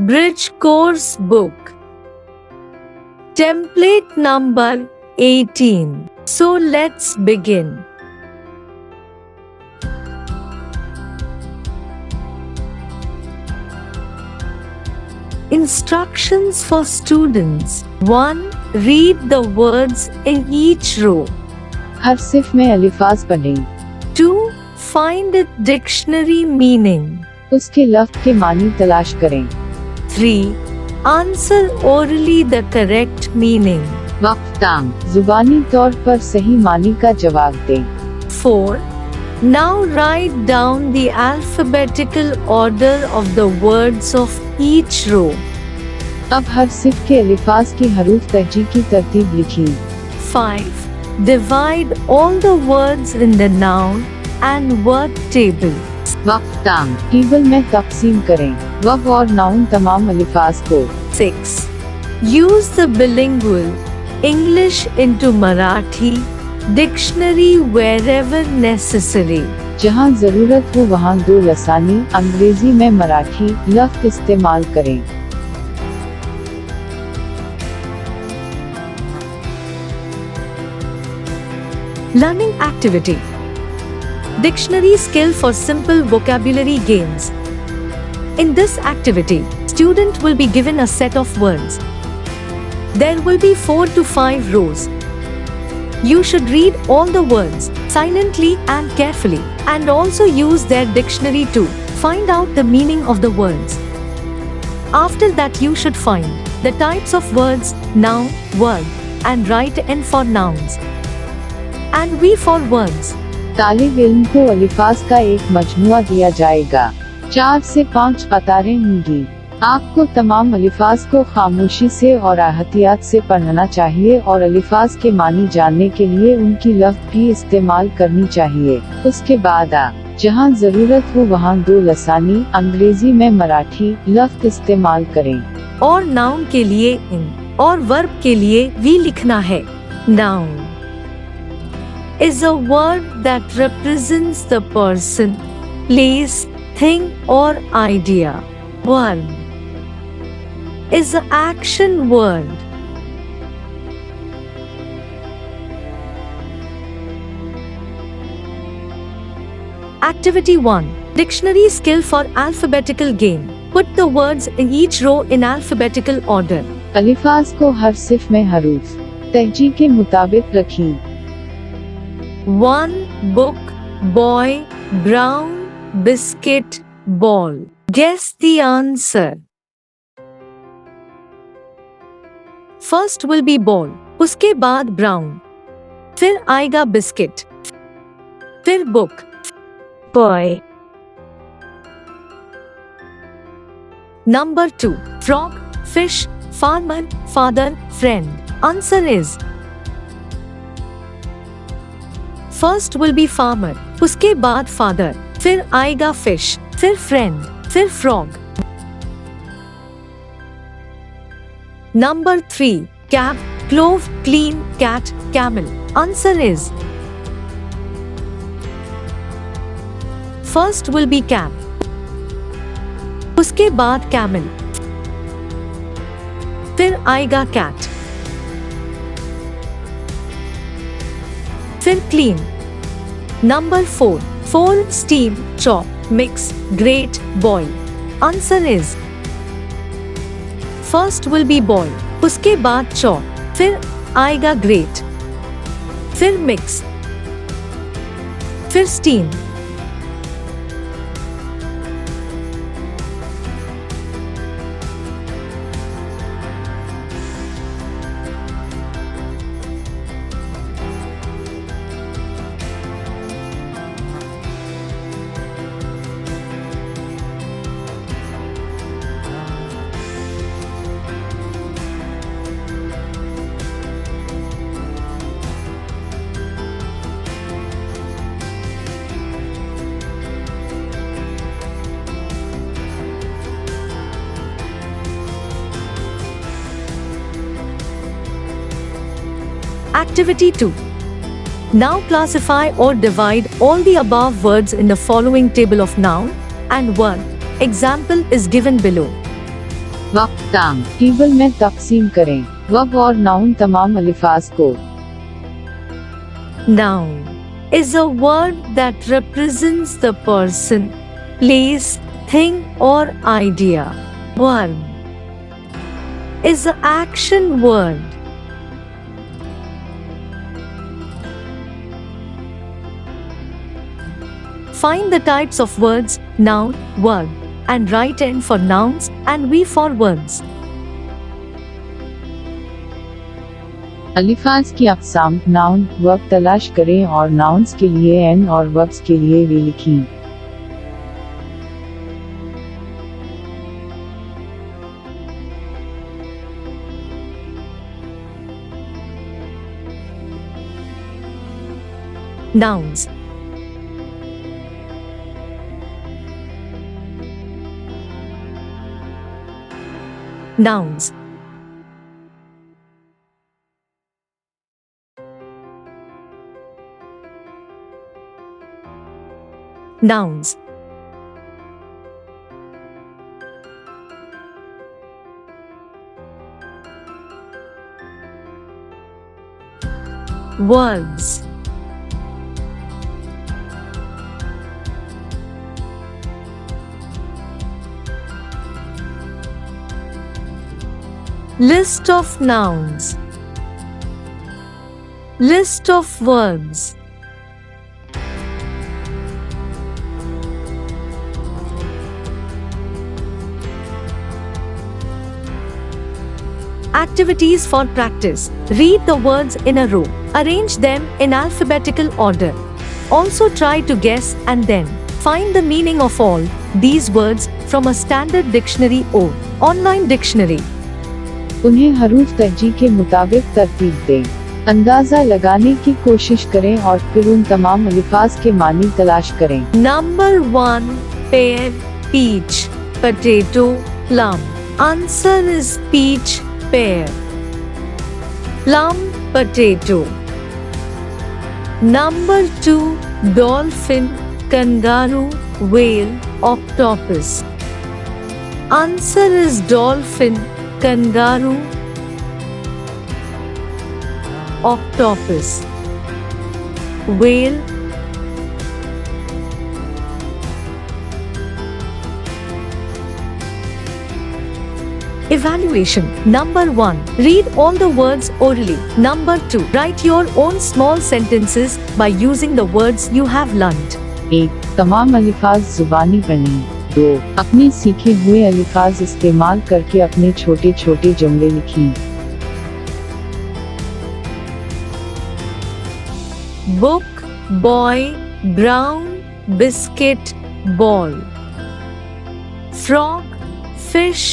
Bridge Course Book. Template number 18. So let's begin. Instructions for students. 1. Read the words in each row. हर सिर्फ में अलिफाज पढ़ें। 2. Find its dictionary meaning. उसके लफ्ज़ के मानी तलाश करें। 3. Answer orally the correct meaning. वक्ताम जुबानी तौर पर सही मानी का जवाब दें। 4. Now write down the alphabetical order of the words of each row. अब हर सिर्फ के अलिफाज की हरूफ तहजी की तरतीब लिखी। 5. Divide all the words in the noun and word table. वक्ताम टेबल में तकसीम करें वब और नाउन तमाम अलिफाज को। 6. Use the bilingual English into Marathi dictionary wherever necessary. जहां जरूरत हो वहां दो लसानी अंग्रेजी में मराठी लफ्ज़ इस्तेमाल करें। Learning activity. Dictionary skill for simple vocabulary games. In this activity, student will be given a set of words. There will be 4 to 5 rows. You should read all the words silently and carefully, and also use their dictionary to find out the meaning of the words. After that, you should find the types of words, noun, verb, and write N for nouns and V for words. तालिब इल्म को अलिफाज का एक मजमुआ दिया जाएगा। 4 से 5 कतारें होंगी। आपको तमाम अलिफाज को खामोशी से और एहतियात से पढ़ना चाहिए और अलिफाज के मानी जानने के लिए उनकी लफ्ज़ भी इस्तेमाल करनी चाहिए। उसके बाद जहां जरूरत हो वहां दो लसानी अंग्रेजी में मराठी लफ्ज़ इस्तेमाल करें। और नाउन के लिए इन और वर्ब के लिए वी लिखना है। Noun is a word that represents the person, place, thing or idea. Verb is an action word. Activity 1. Dictionary skill for alphabetical game. Put the words in each row in alphabetical order. अलिफाज को हर सिर्फ में हरूफ तहजी के मुताबिक रखी। 1. Book, boy, brown, biscuit, ball. Guess the answer. First will be ball, उसके बाद brown, फिर आएगा biscuit, फिर book, boy. Number 2. Frog, fish, farmer, father, friend. Answer is First will be farmer, उसके बाद father, फिर आएगा fish, फिर friend, फिर frog. Number 3. Cap, clove, clean, cat, camel. Answer is First will be cap, उसके बाद camel, फिर आएगा cat, फिर clean. Number 4. 4. Steam, chop, mix, grate, boil. Answer is First will be boil, उसके बाद chop, फिर आएगा grate, फिर mix, फिर steam. Activity 2. Now classify or divide all the above words in the following table of noun and verb. Example is given below. वक्त time table में तकसीम करें। वर्ब और नाउन तमाम अल्फाज को। Noun is a word that represents the person, place, thing or idea. Verb is an action word. Find the types of words, noun, verb, and write N for nouns and V for verbs. अल्फाज की अक़साम, noun, verb तलाश करें और nouns के लिए N और verbs के लिए वे लिखें। Nouns. Nouns. Nouns. Verbs. List of nouns. List of verbs. Activities for practice. Read the words in a row. Arrange them in alphabetical order. Also try to guess and then find the meaning of all these words from a standard dictionary or online dictionary. उन्हें हरूफ तरजीह के मुताबिक तरतीब दें। अंदाज़ा लगाने की कोशिश करें और फिर उन तमाम अल्फाज के मानी तलाश करें। Number 1. Pear, peach, potato, plum. Answer is peach, pear. Plum, potato. Number 2. Dolphin, kangaroo, whale, octopus. Answer is dolphin, kangaroo, octopus, whale. Evaluation. Number 1. Read all the words orally. Number 2. Write your own small sentences by using the words you have learnt. 1. तमाम अल्फाज ज़ुबानी पढ़ें। 2. अपने सीखे हुए अल्फाज इस्तेमाल करके अपने छोटे छोटे जुमले लिखें। Book, boy, brown, biscuit, ball. Frog, fish,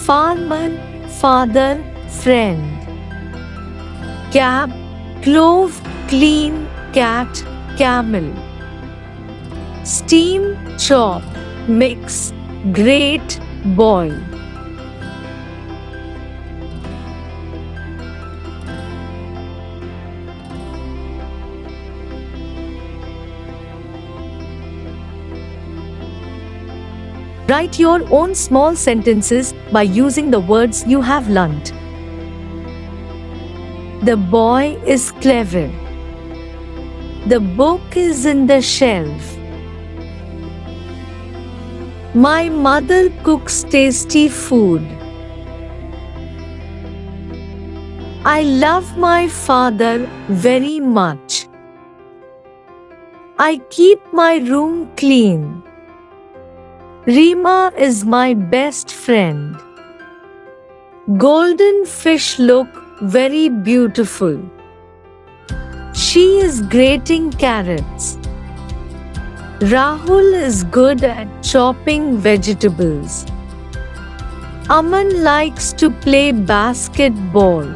farmer, father, friend. Cab, clove, clean, cat, camel. Steam, chop, mix, grate, boil. Write your own small sentences by using the words you have learnt. The boy is clever. The book is in the shelf. My mother cooks tasty food. I love my father very much. I keep my room clean. Rima is my best friend. Golden fish look very beautiful. She is grating carrots. Rahul is good at chopping vegetables. Aman likes to play basketball.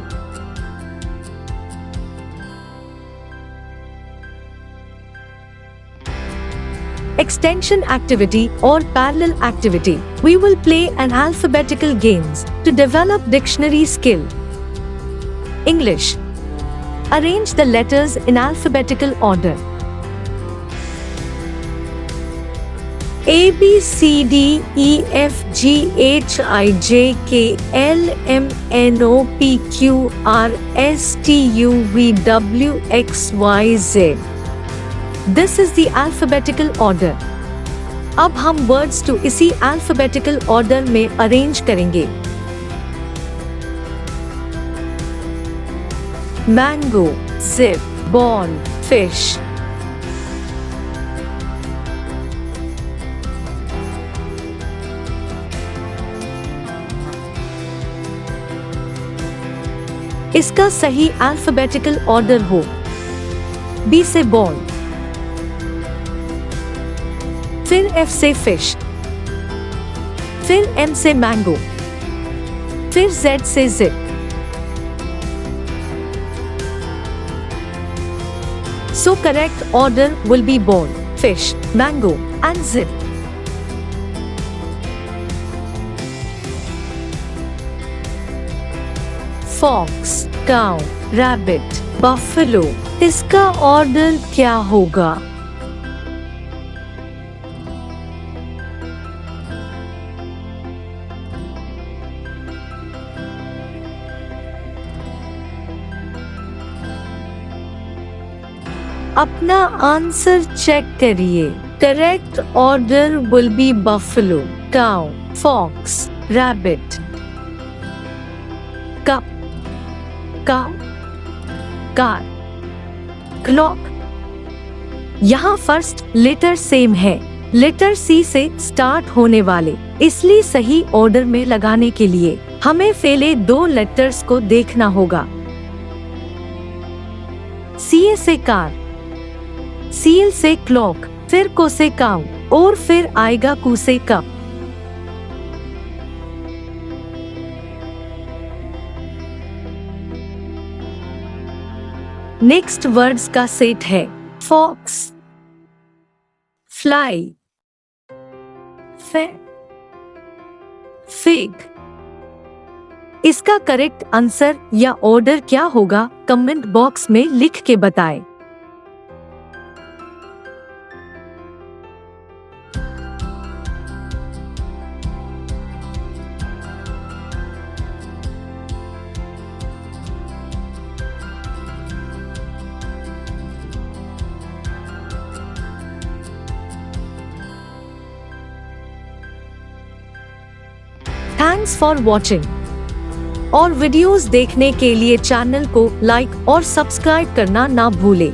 Extension activity or parallel activity. We will play an alphabetical games to develop dictionary skill. English. Arrange the letters in alphabetical order. A B C D E F G H I J K L M N O P Q R S T U V W X Y Z. This is the alphabetical order. अब हम words to इसी alphabetical order में arrange करेंगे। Mango, zip, ball, fish. इसका सही alphabetical order हो। B से ball, फिर एफ से फिश, फिर एम से मैंगो, फिर जेड से zip. So correct order will be ball, fish, mango and zip. Fox, cow, rabbit, buffalo. इसका ऑर्डर क्या होगा? अपना आंसर चेक करिए। Correct order will be buffalo, cow, fox, rabbit, cup, cow, car, clock. यहाँ first letter same है, letter C से start होने वाले, इसलिए सही ऑर्डर में लगाने के लिए हमें पहले दो लेटर्स को देखना होगा। सी से कार, सील से क्लॉक, फिर को से काउ और फिर आएगा कू से कप। नेक्स्ट वर्ड्स का सेट है फॉक्स, फ्लाई, फिग। इसका करेक्ट आंसर या ऑर्डर क्या होगा कमेंट बॉक्स में लिख के बताएं। Thanks for watching. और वीडियोस देखने के लिए चैनल को लाइक और सब्सक्राइब करना ना भूलें।